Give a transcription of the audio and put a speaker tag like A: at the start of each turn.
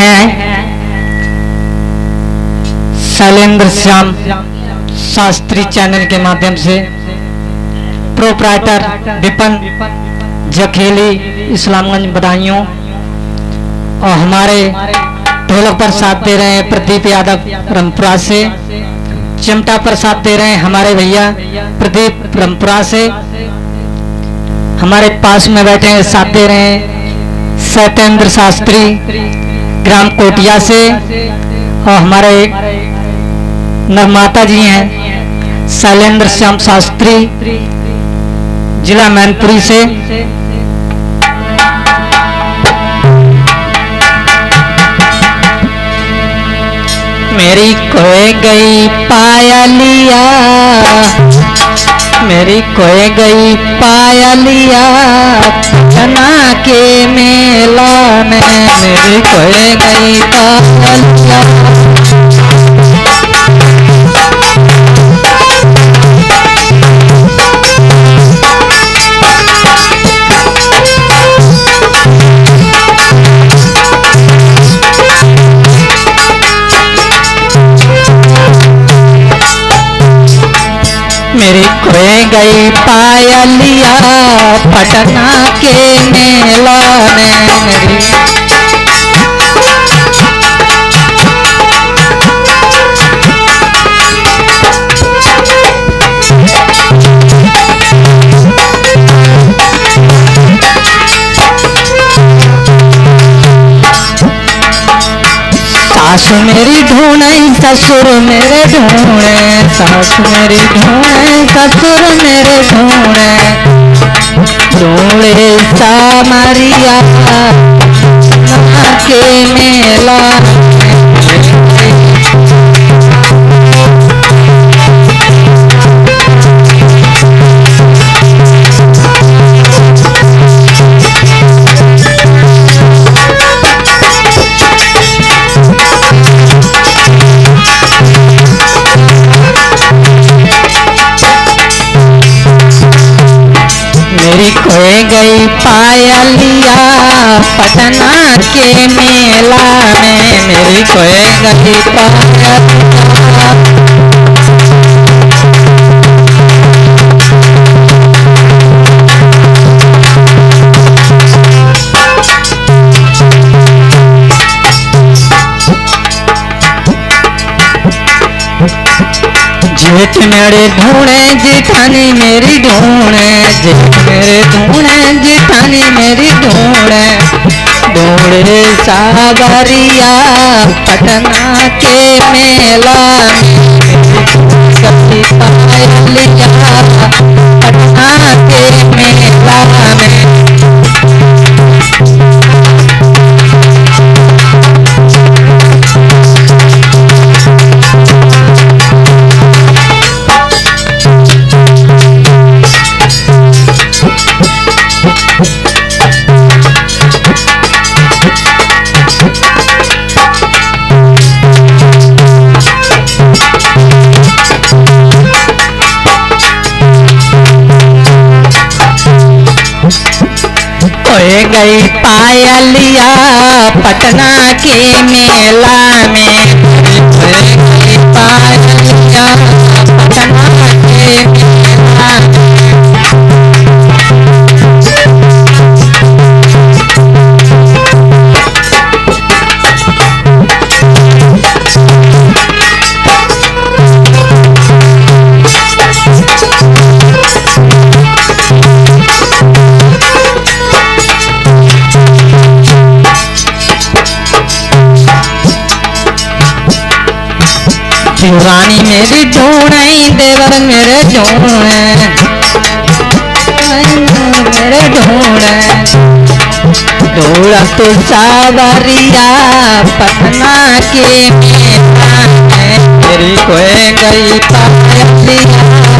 A: हैं शैलेंद्र श्याम शास्त्री चैनल के माध्यम से प्रोप्राइटर विपिन जखेली इस्लामगंज बदायूं और हमारे ढोलक पर साथ दे रहे हैं प्रदीप यादव रामपुरा से, चिमटा पर साथ दे रहे हैं हमारे भैया प्रदीप रामपुरा से, हमारे पास में बैठे हैं साथ दे रहे हैं सत्येंद्र शास्त्री ग्राम कोटिया से और हमारे निर्माता जी हैं शैलेंद्र श्याम शास्त्री जिला मैनपुरी से। मेरी खोए गई पायलिया, मेरी खोए गई पायलिया पटना के मेला में, मेरी खोए गई पायलिया। मेरी खोए गई पायलिया पटना के मेला में, मेरी सास मेरी ढूंढे ससुर मेरे ढूंढे, सास मेरी ढूंढे ससुर मेरे ढूंढे, ढूंढे सामरिया के मेला। मेरी खोए गई पायलिया पटना के मेला में, मेरी खोए गई पायलिया। जेठ मेरे ढूंढे जेठानी मेरी ढूंढे, जेठ मेरे ढूंढे जेठानी मेरी ढूंढे, ढूंढे सावरिया पटना के मेला में, मेरी पायलिया पटना के मेला में। खोए गई पायलिया पटना के मेला में, खोए गई पायलिया पटना के मेला में। रानी मेरी ढूंढे देवर मेरे ढूंढे, मेरे ढूंढे, ढूंढा तो सावरिया पटना के मेला में, मेरी खोए गई पायलिया